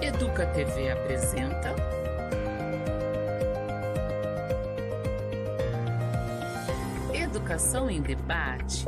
Educa TV apresenta Educação em Debate.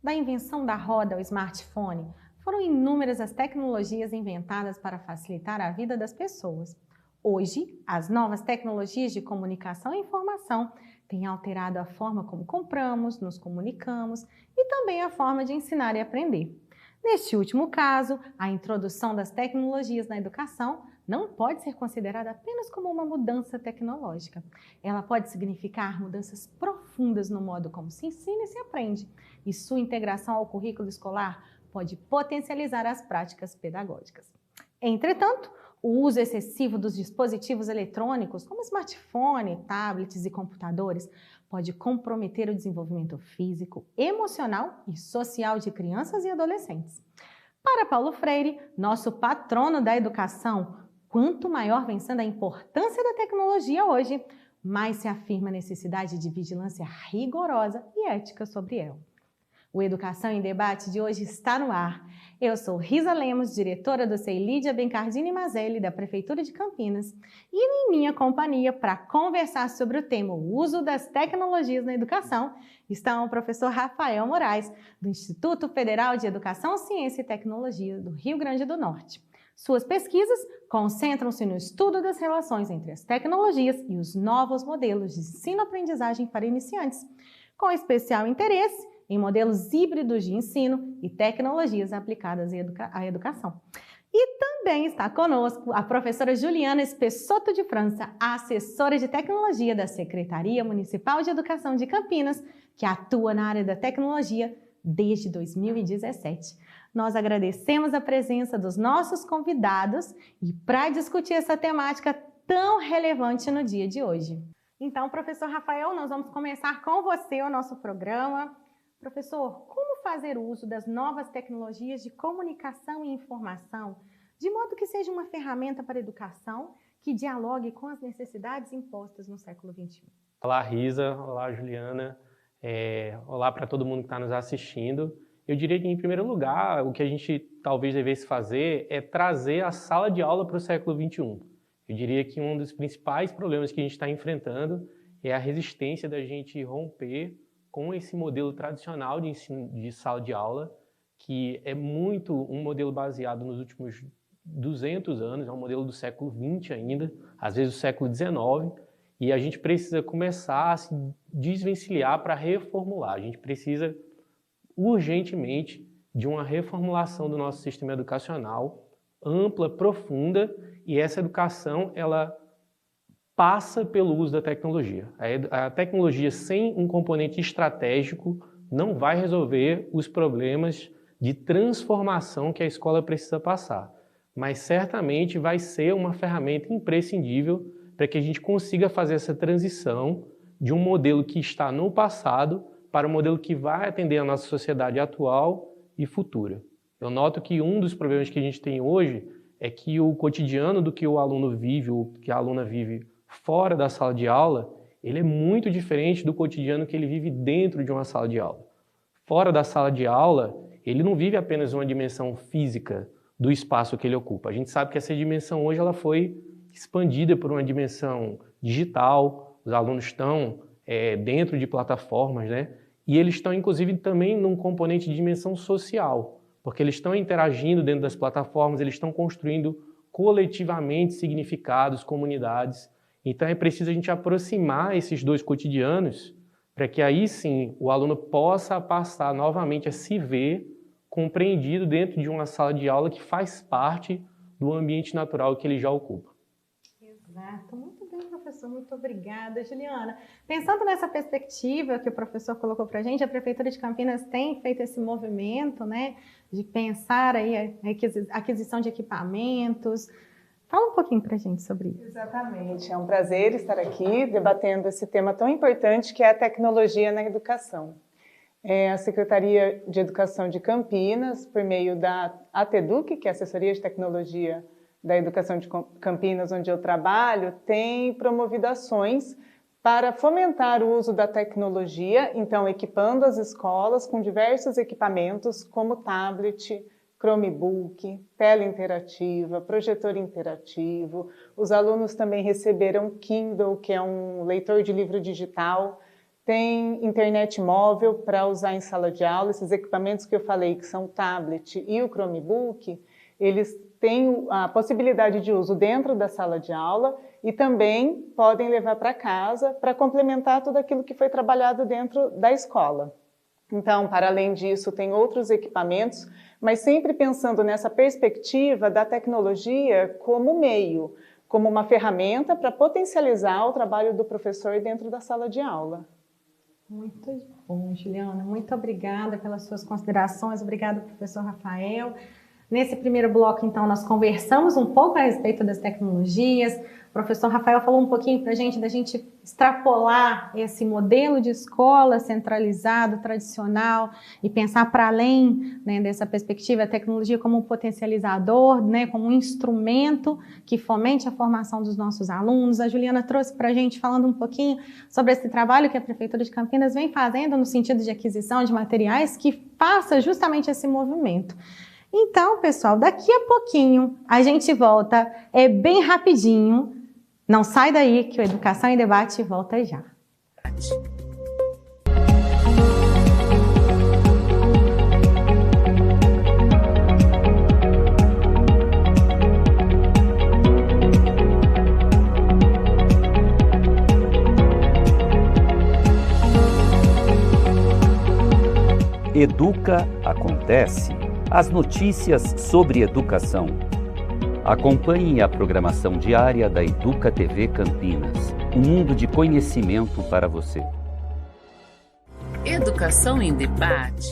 Da invenção da roda ao smartphone, foram inúmeras as tecnologias inventadas para facilitar a vida das pessoas. Hoje, as novas tecnologias de comunicação e informação têm alterado a forma como compramos, nos comunicamos e também a forma de ensinar e aprender. Neste último caso, a introdução das tecnologias na educação não pode ser considerada apenas como uma mudança tecnológica. Ela pode significar mudanças profundas no modo como se ensina e se aprende, e sua integração ao currículo escolar pode potencializar as práticas pedagógicas. Entretanto, o uso excessivo dos dispositivos eletrônicos, como smartphone, tablets e computadores, pode comprometer o desenvolvimento físico, emocional e social de crianças e adolescentes. Para Paulo Freire, nosso patrono da educação, quanto maior vem sendo a importância da tecnologia hoje, mais se afirma a necessidade de vigilância rigorosa e ética sobre ela. O Educação em Debate de hoje está no ar. Eu sou Risa Lemos, diretora do CEI Lídia Bencardini Mazelli, da Prefeitura de Campinas, e em minha companhia para conversar sobre o tema o uso das tecnologias na educação está o professor Rafael Moraes, do Instituto Federal de Educação, Ciência e Tecnologia do Rio Grande do Norte. Suas pesquisas concentram-se no estudo das relações entre as tecnologias e os novos modelos de ensino-aprendizagem para iniciantes, com especial interesse em modelos híbridos de ensino e tecnologias aplicadas à educação. E também está conosco a professora Juliana Espessotto de França, assessora de tecnologia da Secretaria Municipal de Educação de Campinas, que atua na área da tecnologia desde 2017. Nós agradecemos a presença dos nossos convidados e para discutir essa temática tão relevante no dia de hoje. Então, professor Rafael, nós vamos começar com você o nosso programa. Professor, como fazer uso das novas tecnologias de comunicação e informação, de modo que seja uma ferramenta para a educação que dialogue com as necessidades impostas no século XXI? Olá, Risa. Olá, Juliana. Olá para todo mundo que está nos assistindo. Eu diria que, em primeiro lugar, o que a gente talvez devesse fazer é trazer a sala de aula para o século XXI. Eu diria que um dos principais problemas que a gente está enfrentando é a resistência da gente romper com esse modelo tradicional de ensino de sala de aula, que é muito um modelo baseado nos últimos 200 anos, é um modelo do século XX ainda, às vezes do século XIX, e a gente precisa começar a se desvencilhar para reformular. A gente precisa urgentemente de uma reformulação do nosso sistema educacional ampla, profunda, e essa educação, ela passa pelo uso da tecnologia. A tecnologia sem um componente estratégico não vai resolver os problemas de transformação que a escola precisa passar, mas certamente vai ser uma ferramenta imprescindível para que a gente consiga fazer essa transição de um modelo que está no passado para um modelo que vai atender a nossa sociedade atual e futura. Eu noto que um dos problemas que a gente tem hoje é que o cotidiano do que o aluno vive, ou que a aluna vive fora da sala de aula, ele é muito diferente do cotidiano que ele vive dentro de uma sala de aula. Fora da sala de aula, ele não vive apenas uma dimensão física do espaço que ele ocupa. A gente sabe que essa dimensão hoje ela foi expandida por uma dimensão digital, os alunos estão dentro de plataformas, né? E eles estão, inclusive, também num componente de dimensão social, porque eles estão interagindo dentro das plataformas, eles estão construindo coletivamente significados, comunidades. Então é preciso a gente aproximar esses dois cotidianos para que aí sim o aluno possa passar novamente a se ver compreendido dentro de uma sala de aula que faz parte do ambiente natural que ele já ocupa. Exato. Muito bem, professor. Muito obrigada, Juliana. Pensando nessa perspectiva que o professor colocou para a gente, a Prefeitura de Campinas tem feito esse movimento, né, de pensar aí a aquisição de equipamentos. Fala um pouquinho para a gente sobre isso. Exatamente, é um prazer estar aqui debatendo esse tema tão importante que é a tecnologia na educação. A Secretaria de Educação de Campinas, por meio da ATEDUC, que é a Assessoria de Tecnologia da Educação de Campinas, onde eu trabalho, tem promovido ações para fomentar o uso da tecnologia, então equipando as escolas com diversos equipamentos como tablet, Chromebook, tela interativa, projetor interativo. Os alunos também receberam Kindle, que é um leitor de livro digital. Tem internet móvel para usar em sala de aula. Esses equipamentos que eu falei, que são o tablet e o Chromebook, eles têm a possibilidade de uso dentro da sala de aula e também podem levar para casa para complementar tudo aquilo que foi trabalhado dentro da escola. Então, para além disso, tem outros equipamentos, mas sempre pensando nessa perspectiva da tecnologia como meio, como uma ferramenta para potencializar o trabalho do professor dentro da sala de aula. Muito bom, Juliana. Muito obrigada pelas suas considerações. Obrigada, professor Rafael. Nesse primeiro bloco, então, nós conversamos um pouco a respeito das tecnologias. O professor Rafael falou um pouquinho para a gente da gente extrapolar esse modelo de escola centralizado, tradicional, e pensar para além, né, dessa perspectiva, a tecnologia como um potencializador, né, como um instrumento que fomente a formação dos nossos alunos. A Juliana trouxe para a gente, falando um pouquinho sobre esse trabalho que a Prefeitura de Campinas vem fazendo no sentido de aquisição de materiais que faça justamente esse movimento. Então, pessoal, daqui a pouquinho a gente volta, é bem rapidinho. Não sai daí que o Educação em Debate volta já. Educa Acontece. As notícias sobre educação. Acompanhe a programação diária da Educa TV Campinas. Um mundo de conhecimento para você. Educação em Debate.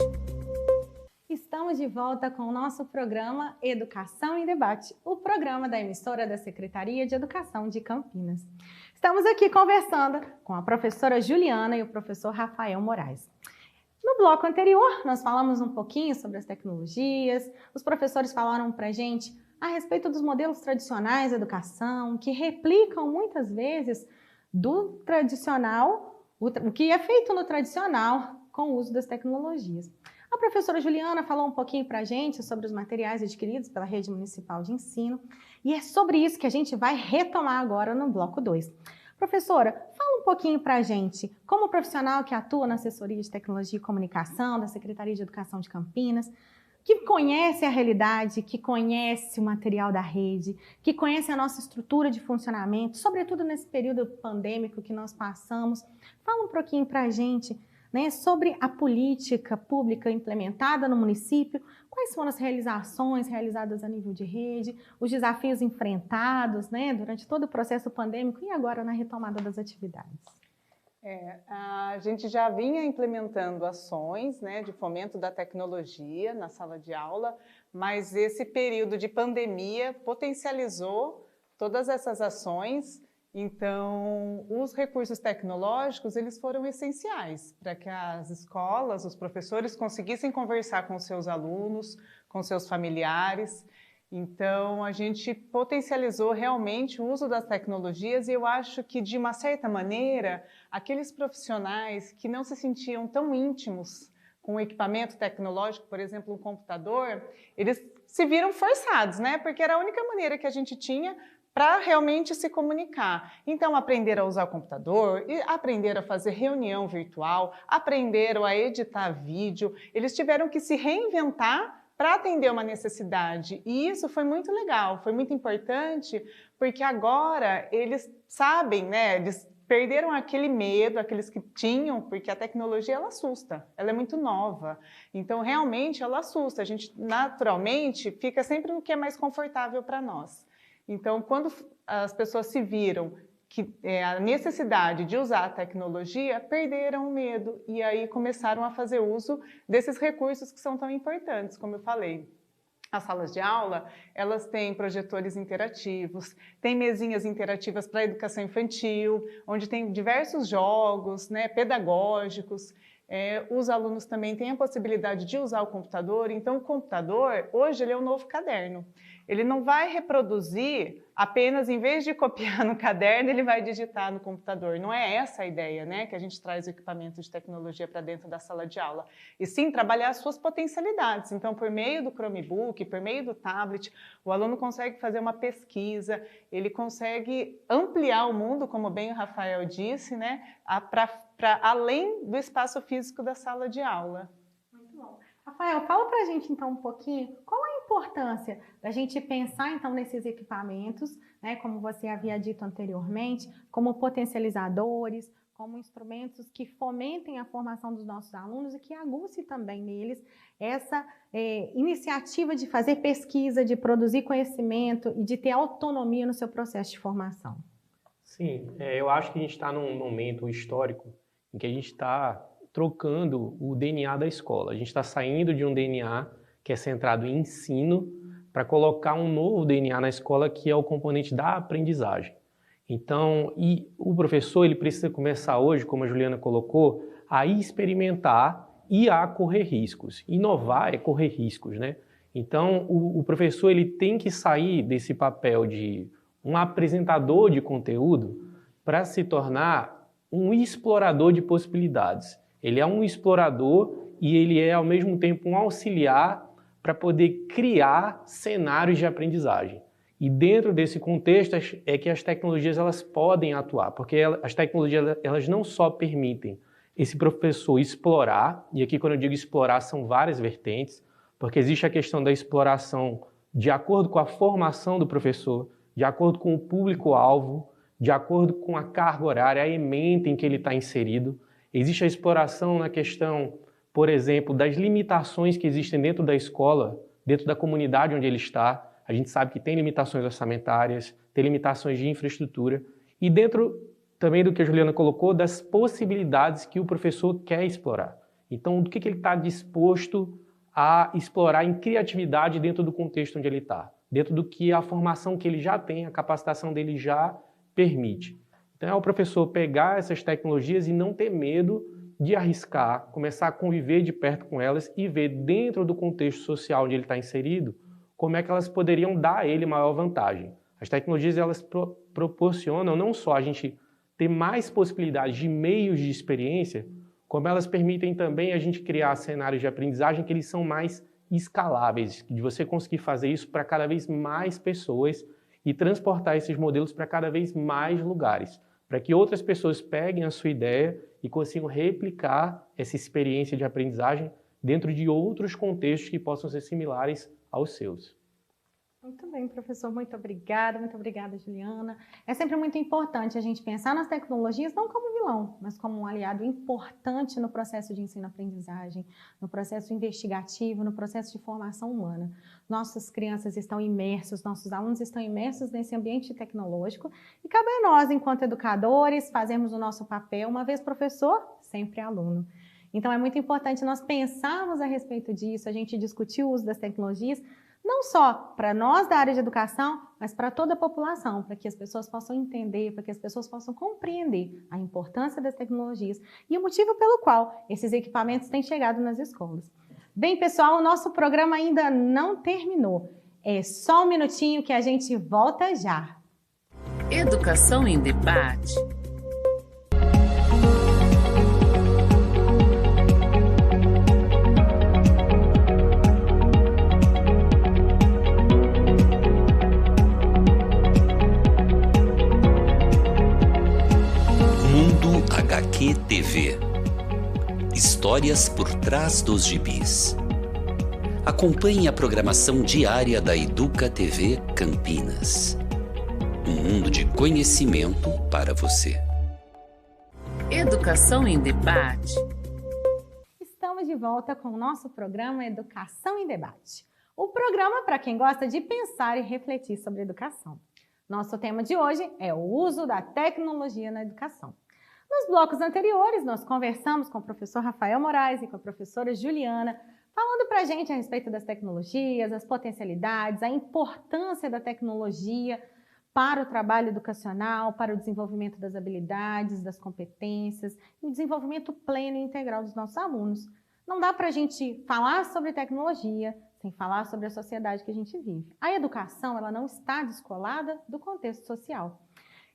Estamos de volta com o nosso programa Educação em Debate, o programa da emissora da Secretaria de Educação de Campinas. Estamos aqui conversando com a professora Juliana e o professor Rafael Moraes. No bloco anterior, nós falamos um pouquinho sobre as tecnologias, os professores falaram para a gente a respeito dos modelos tradicionais de educação, que replicam muitas vezes do tradicional, o que é feito no tradicional com o uso das tecnologias. A professora Juliana falou um pouquinho para a gente sobre os materiais adquiridos pela Rede Municipal de Ensino, e é sobre isso que a gente vai retomar agora no bloco 2. Professora, fala um pouquinho para a gente, como profissional que atua na assessoria de tecnologia e comunicação da Secretaria de Educação de Campinas, que conhece a realidade, que conhece o material da rede, que conhece a nossa estrutura de funcionamento, sobretudo nesse período pandêmico que nós passamos. Fala um pouquinho para a gente, né, sobre a política pública implementada no município, quais foram as realizações realizadas a nível de rede, os desafios enfrentados, né, durante todo o processo pandêmico e agora na retomada das atividades. A gente já vinha implementando ações, né, de fomento da tecnologia na sala de aula, mas esse período de pandemia potencializou todas essas ações. Então, os recursos tecnológicos, eles foram essenciais para que as escolas, os professores conseguissem conversar com seus alunos, com seus familiares. Então, a gente potencializou realmente o uso das tecnologias e eu acho que, de uma certa maneira, aqueles profissionais que não se sentiam tão íntimos com o equipamento tecnológico, por exemplo, um computador, eles se viram forçados, né? Porque era a única maneira que a gente tinha para realmente se comunicar. Então, aprenderam a usar o computador, aprenderam a fazer reunião virtual, aprenderam a editar vídeo, eles tiveram que se reinventar para atender uma necessidade. E isso foi muito legal, foi muito importante, porque agora eles sabem, né, eles perderam aquele medo, aqueles que tinham, porque a tecnologia, ela assusta, ela é muito nova. Então, realmente, ela assusta. A gente, naturalmente, fica sempre no que é mais confortável para nós. Então, quando as pessoas se viram que a necessidade de usar a tecnologia, perderam o medo e aí começaram a fazer uso desses recursos que são tão importantes, como eu falei. As salas de aula, elas têm projetores interativos, tem mesinhas interativas para a educação infantil, onde tem diversos jogos, né, pedagógicos. Os alunos também têm a possibilidade de usar o computador. Então, o computador, hoje, ele é o novo caderno. ele não vai reproduzir apenas, em vez de copiar no caderno, ele vai digitar no computador. Não é essa a ideia, né? Que a gente traz o equipamento de tecnologia para dentro da sala de aula. E sim, trabalhar as suas potencialidades. Então, por meio do Chromebook, por meio do tablet, o aluno consegue fazer uma pesquisa, ele consegue ampliar o mundo, como bem o Rafael disse, né? Para além do espaço físico da sala de aula. Muito bom. Rafael, fala para a gente então um pouquinho qual a importância da gente pensar então nesses equipamentos, né, como você havia dito anteriormente, como potencializadores, como instrumentos que fomentem a formação dos nossos alunos e que aguce também neles essa iniciativa de fazer pesquisa, de produzir conhecimento e de ter autonomia no seu processo de formação. Sim, eu acho que a gente está num momento histórico em que a gente está trocando o DNA da escola. A gente está saindo de um DNA que é centrado em ensino para colocar um novo DNA na escola que é o componente da aprendizagem. Então, o professor ele precisa começar hoje, como a Juliana colocou, a experimentar e a correr riscos. Inovar é correr riscos, né? Então, o professor ele tem que sair desse papel de um apresentador de conteúdo para se tornar um explorador de possibilidades. Ele é um explorador e ele é, ao mesmo tempo, um auxiliar para poder criar cenários de aprendizagem. E dentro desse contexto é que as tecnologias elas podem atuar, porque as tecnologias elas não só permitem esse professor explorar, e aqui quando eu digo explorar são várias vertentes, porque existe a questão da exploração de acordo com a formação do professor, de acordo com o público-alvo, de acordo com a carga horária, a ementa em que ele está inserido. Existe a exploração na questão, por exemplo, das limitações que existem dentro da escola, dentro da comunidade onde ele está. A gente sabe que tem limitações orçamentárias, tem limitações de infraestrutura. E dentro também do que a Juliana colocou, das possibilidades que o professor quer explorar. Então, do que ele está disposto a explorar em criatividade dentro do contexto onde ele está, dentro do que a formação que ele já tem, a capacitação dele já permite. Então é o professor pegar essas tecnologias e não ter medo de arriscar, começar a conviver de perto com elas e ver dentro do contexto social onde ele está inserido, como é que elas poderiam dar a ele maior vantagem. As tecnologias elas proporcionam não só a gente ter mais possibilidades de meios de experiência, como elas permitem também a gente criar cenários de aprendizagem que eles são mais escaláveis, de você conseguir fazer isso para cada vez mais pessoas e transportar esses modelos para cada vez mais lugares, para que outras pessoas peguem a sua ideia e consigam replicar essa experiência de aprendizagem dentro de outros contextos que possam ser similares aos seus. Muito bem, professor. Muito obrigada, Juliana. É sempre muito importante a gente pensar nas tecnologias não como vilão, mas como um aliado importante no processo de ensino-aprendizagem, no processo investigativo, no processo de formação humana. Nossas crianças estão imersos, nossos alunos estão imersos nesse ambiente tecnológico e cabe a nós, enquanto educadores, fazermos o nosso papel, uma vez professor, sempre aluno. Então, é muito importante nós pensarmos a respeito disso, a gente discutir o uso das tecnologias, não só para nós da área de educação, mas para toda a população, para que as pessoas possam entender, para que as pessoas possam compreender a importância das tecnologias e o motivo pelo qual esses equipamentos têm chegado nas escolas. Bem, pessoal, o nosso programa ainda não terminou. É só um minutinho que a gente volta já. Educação em debate. HQ TV. Histórias por trás dos gibis. Acompanhe a programação diária da Educa TV Campinas. Um mundo de conhecimento para você. Educação em debate. Estamos de volta com o nosso programa Educação em Debate. O programa para quem gosta de pensar e refletir sobre educação. Nosso tema de hoje é o uso da tecnologia na educação. Nos blocos anteriores, nós conversamos com o professor Rafael Moraes e com a professora Juliana, falando para a gente a respeito das tecnologias, as potencialidades, a importância da tecnologia para o trabalho educacional, para o desenvolvimento das habilidades, das competências e o desenvolvimento pleno e integral dos nossos alunos. Não dá para a gente falar sobre tecnologia sem falar sobre a sociedade que a gente vive. A educação, ela não está descolada do contexto social.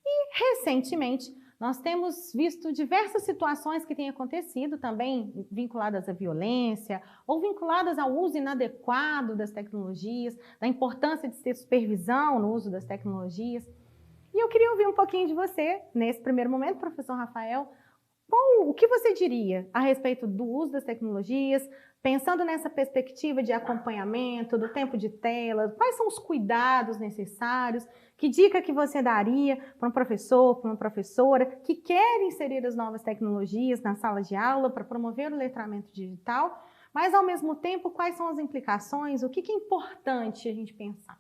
E, recentemente, nós temos visto diversas situações que têm acontecido também vinculadas à violência ou vinculadas ao uso inadequado das tecnologias, da importância de ter supervisão no uso das tecnologias. E eu queria ouvir um pouquinho de você, nesse primeiro momento, professor Rafael, o que você diria a respeito do uso das tecnologias, pensando nessa perspectiva de acompanhamento, do tempo de tela, quais são os cuidados necessários, que dica que você daria para um professor, para uma professora que quer inserir as novas tecnologias na sala de aula para promover o letramento digital, mas ao mesmo tempo quais são as implicações, o que é importante a gente pensar?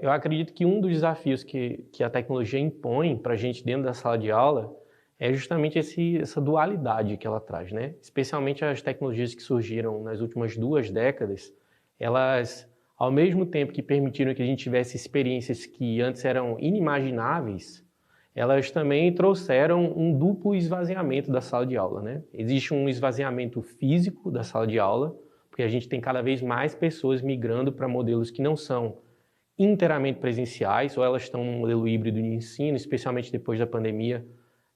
Eu acredito que um dos desafios que a tecnologia impõe para a gente dentro da sala de aula é justamente essa dualidade que ela traz, né? Especialmente as tecnologias que surgiram nas últimas 2 décadas, elas, ao mesmo tempo que permitiram que a gente tivesse experiências que antes eram inimagináveis, elas também trouxeram um duplo esvaziamento da sala de aula, né? Existe um esvaziamento físico da sala de aula, porque a gente tem cada vez mais pessoas migrando para modelos que não são inteiramente presenciais, ou elas estão num modelo híbrido de ensino, especialmente depois da pandemia.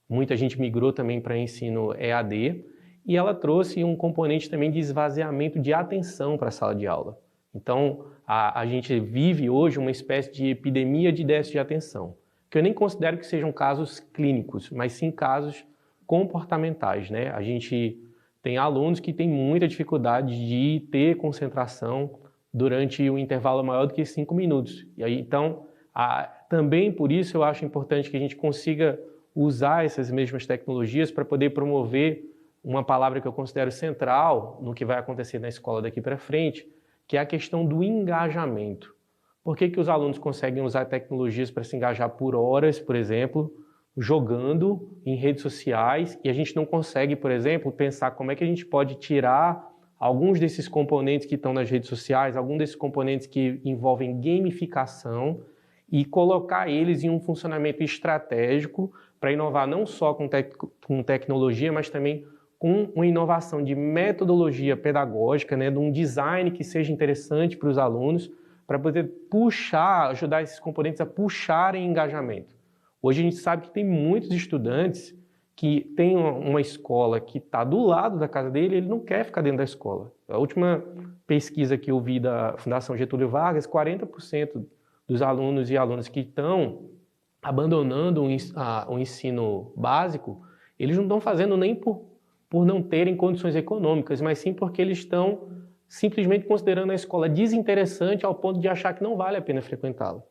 Muita gente migrou também para ensino EAD e ela trouxe um componente também de esvaziamento de atenção para a sala de aula. Então, a gente vive hoje uma espécie de epidemia de déficit de atenção, que eu nem considero que sejam casos clínicos, mas sim casos comportamentais, né? A gente tem alunos que têm muita dificuldade de ter concentração durante um intervalo maior do que 5 minutos. E aí, então, também por isso eu acho importante que a gente consiga usar essas mesmas tecnologias para poder promover uma palavra que eu considero central no que vai acontecer na escola daqui para frente, que é a questão do engajamento. Por que os alunos conseguem usar tecnologias para se engajar por horas, por exemplo, jogando em redes sociais, e a gente não consegue, por exemplo, pensar como é que a gente pode tirar alguns desses componentes que estão nas redes sociais, alguns desses componentes que envolvem gamificação, e colocar eles em um funcionamento estratégico para inovar não só com tecnologia, mas também com uma inovação de metodologia pedagógica, né, de um design que seja interessante para os alunos, para poder ajudar esses componentes a puxarem engajamento. Hoje a gente sabe que tem muitos estudantes que têm uma escola que está do lado da casa dele, ele não quer ficar dentro da escola. A última pesquisa que eu vi da Fundação Getúlio Vargas, 40% dos alunos e alunas que estão abandonando o ensino básico, eles não estão fazendo nem por não terem condições econômicas, mas sim porque eles estão simplesmente considerando a escola desinteressante ao ponto de achar que não vale a pena frequentá-la.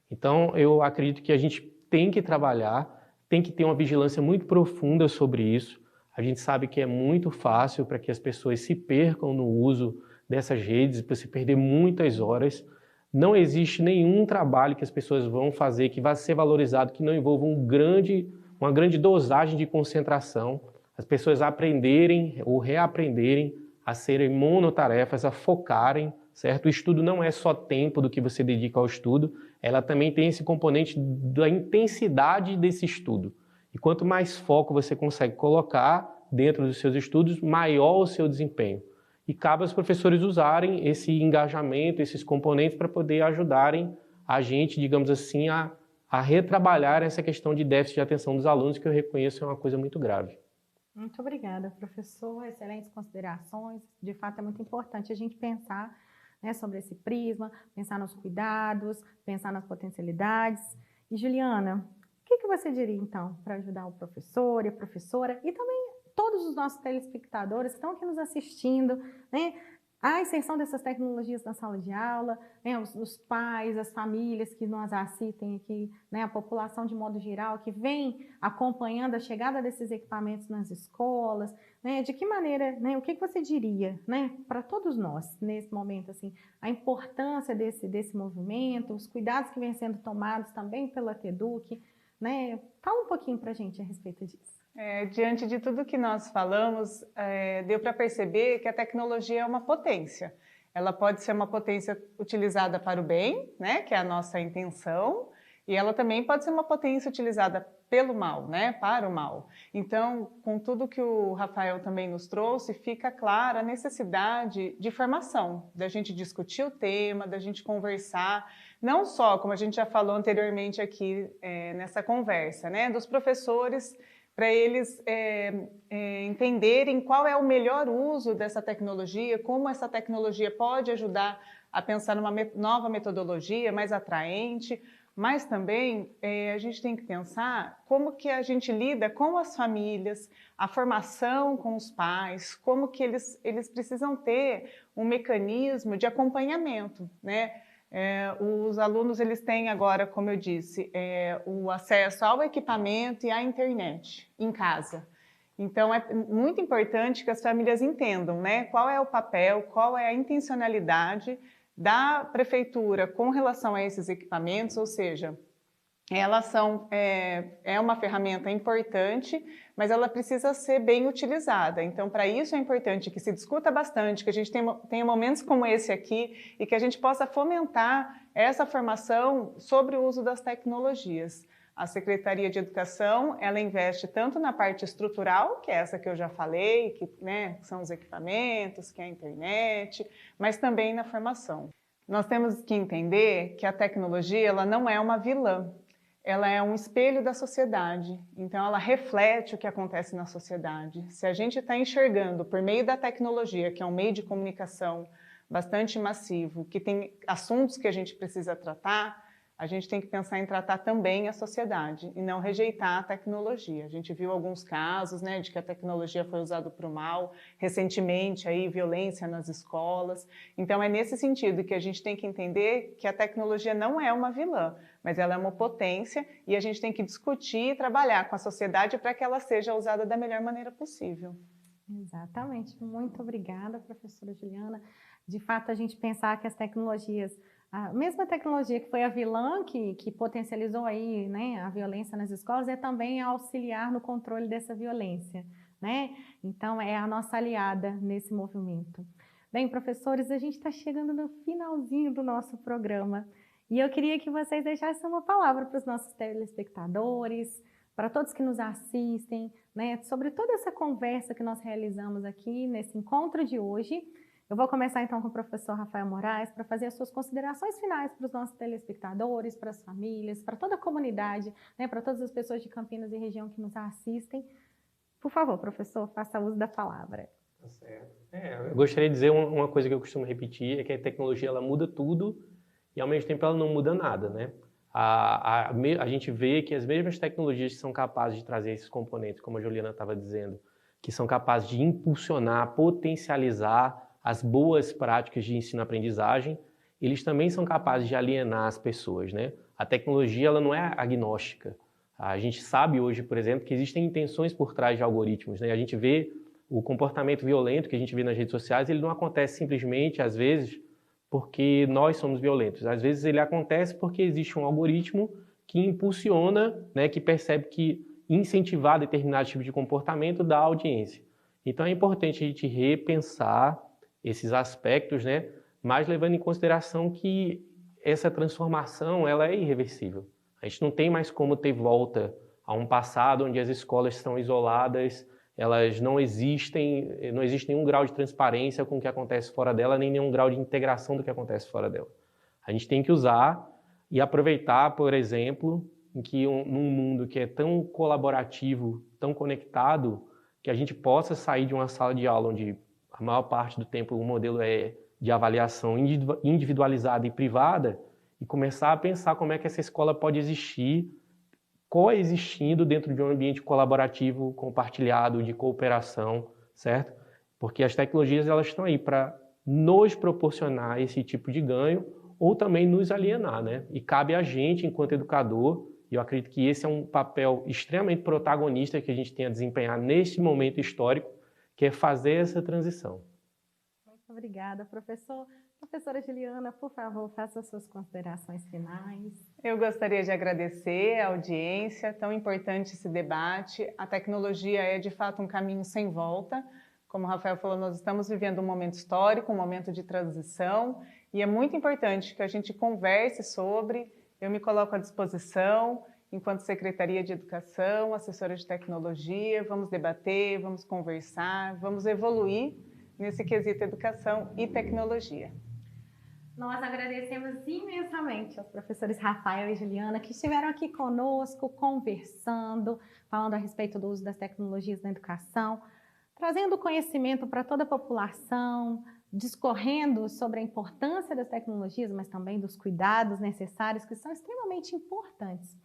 Então, eu acredito que a gente tem que trabalhar, tem que ter uma vigilância muito profunda sobre isso. A gente sabe que é muito fácil para que as pessoas se percam no uso dessas redes, para se perder muitas horas. Não existe nenhum trabalho que as pessoas vão fazer que vai ser valorizado que não envolva uma grande dosagem de concentração, as pessoas aprenderem ou reaprenderem a serem monotarefas, a focarem, certo? O estudo não é só tempo do que você dedica ao estudo, ela também tem esse componente da intensidade desse estudo. E quanto mais foco você consegue colocar dentro dos seus estudos, maior o seu desempenho. E cabe aos professores usarem esse engajamento, esses componentes para poder ajudarem a gente, digamos assim, a retrabalhar essa questão de déficit de atenção dos alunos, que eu reconheço é uma coisa muito grave. Muito obrigada, professor. Excelentes considerações. De fato, é muito importante a gente pensar, né, sobre esse prisma, pensar nos cuidados, pensar nas potencialidades. E, Juliana, o que você diria, então, para ajudar o professor e a professora e também todos os nossos telespectadores que estão aqui nos assistindo, né, a inserção dessas tecnologias na sala de aula, né, os pais, as famílias que nos assistem aqui, né, a população de modo geral que vem acompanhando a chegada desses equipamentos nas escolas, né, de que maneira, né, o que você diria, né, para todos nós nesse momento, assim, a importância desse movimento, os cuidados que vêm sendo tomados também pela TEDUC, né, fala um pouquinho para a gente a respeito disso. Diante de tudo que nós falamos, deu para perceber que a tecnologia é uma potência. Ela pode ser uma potência utilizada para o bem, né, que é a nossa intenção, e ela também pode ser uma potência utilizada pelo mal, né? Para o mal. Então, com tudo que o Rafael também nos trouxe, fica clara a necessidade de formação, da gente discutir o tema, da gente conversar, não só, como a gente já falou anteriormente aqui nessa conversa, né? Dos professores, para eles entenderem qual é o melhor uso dessa tecnologia, como essa tecnologia pode ajudar a pensar numa nova metodologia mais atraente, mas também a gente tem que pensar como que a gente lida com as famílias, a formação com os pais, como que eles precisam ter um mecanismo de acompanhamento, né? Os alunos eles têm agora, como eu disse, o acesso ao equipamento e à internet em casa. Então, é muito importante que as famílias entendam, né, qual é o papel, qual é a intencionalidade da prefeitura com relação a esses equipamentos, ou seja, elas são uma ferramenta importante, mas ela precisa ser bem utilizada. Então, para isso é importante que se discuta bastante, que a gente tenha momentos como esse aqui e que a gente possa fomentar essa formação sobre o uso das tecnologias. A Secretaria de Educação, ela investe tanto na parte estrutural, que é essa que eu já falei, que são os equipamentos, que é a internet, mas também na formação. Nós temos que entender que a tecnologia ela não é uma vilã, ela é um espelho da sociedade, então ela reflete o que acontece na sociedade. Se a gente está enxergando por meio da tecnologia, que é um meio de comunicação bastante massivo, que tem assuntos que a gente precisa tratar, a gente tem que pensar em tratar também a sociedade e não rejeitar a tecnologia. A gente viu alguns casos, né, de que a tecnologia foi usada para o mal, recentemente aí violência nas escolas. Então é nesse sentido que a gente tem que entender que a tecnologia não é uma vilã, mas ela é uma potência e a gente tem que discutir e trabalhar com a sociedade para que ela seja usada da melhor maneira possível. Exatamente. Muito obrigada, professora Juliana. De fato, a gente pensar que as tecnologias, a mesma tecnologia que foi a vilã que potencializou aí, né, a violência nas escolas, é também auxiliar no controle dessa violência, né? Então, é a nossa aliada nesse movimento. Bem, professores, a gente está chegando no finalzinho do nosso programa e eu queria que vocês deixassem uma palavra para os nossos telespectadores, para todos que nos assistem, né, sobre toda essa conversa que nós realizamos aqui nesse encontro de hoje. Eu vou começar então com o professor Rafael Moraes para fazer as suas considerações finais para os nossos telespectadores, para as famílias, para toda a comunidade, né, para todas as pessoas de Campinas e região que nos assistem. Por favor, professor, faça uso da palavra. Tá certo. Eu gostaria de dizer uma coisa que eu costumo repetir, é que a tecnologia ela muda tudo e ao mesmo tempo ela não muda nada, né? A gente vê que as mesmas tecnologias que são capazes de trazer esses componentes, como a Juliana estava dizendo, que são capazes de impulsionar, potencializar as boas práticas de ensino-aprendizagem, eles também são capazes de alienar as pessoas, né? A tecnologia ela não é agnóstica. A gente sabe hoje, por exemplo, que existem intenções por trás de algoritmos, né? A gente vê o comportamento violento que a gente vê nas redes sociais, ele não acontece simplesmente, às vezes, porque nós somos violentos. Às vezes ele acontece porque existe um algoritmo que impulsiona, né, que percebe que incentivar determinado tipo de comportamento dá audiência. Então é importante a gente repensar esses aspectos, né, mas levando em consideração que essa transformação ela é irreversível. A gente não tem mais como ter volta a um passado onde as escolas são isoladas, elas não existe nenhum grau de transparência com o que acontece fora dela, nem nenhum grau de integração do que acontece fora dela. A gente tem que usar e aproveitar, por exemplo, num mundo que é tão colaborativo, tão conectado, que a gente possa sair de uma sala de aula onde a maior parte do tempo o modelo é de avaliação individualizada e privada e começar a pensar como é que essa escola pode existir coexistindo dentro de um ambiente colaborativo, compartilhado, de cooperação, certo? Porque as tecnologias elas estão aí para nos proporcionar esse tipo de ganho ou também nos alienar, né? E cabe a gente, enquanto educador, e eu acredito que esse é um papel extremamente protagonista que a gente tem a desempenhar neste momento histórico, que é fazer essa transição. Muito obrigada, professor. Professora Juliana, por favor, faça as suas considerações finais. Eu gostaria de agradecer a audiência, tão importante esse debate. A tecnologia é, de fato, um caminho sem volta. Como o Rafael falou, nós estamos vivendo um momento histórico, um momento de transição, e é muito importante que a gente converse sobre. Eu me coloco à disposição enquanto Secretaria de Educação, assessora de tecnologia, vamos debater, vamos conversar, vamos evoluir nesse quesito educação e tecnologia. Nós agradecemos imensamente aos professores Rafael e Juliana que estiveram aqui conosco, conversando, falando a respeito do uso das tecnologias na educação, trazendo conhecimento para toda a população, discorrendo sobre a importância das tecnologias, mas também dos cuidados necessários, que são extremamente importantes.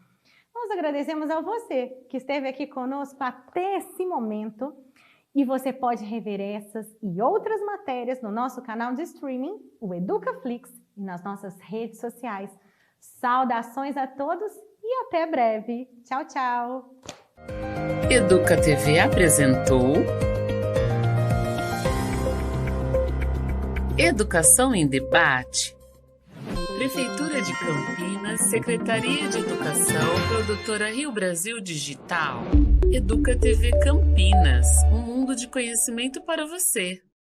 Nós agradecemos a você que esteve aqui conosco até esse momento. E você pode rever essas e outras matérias no nosso canal de streaming, o EducaFlix, e nas nossas redes sociais. Saudações a todos e até breve. Tchau, tchau! Educa TV apresentou Educação em Debate. Prefeitura de Campinas, Secretaria de Educação, Produtora Rio Brasil Digital. Educa TV Campinas, um mundo de conhecimento para você.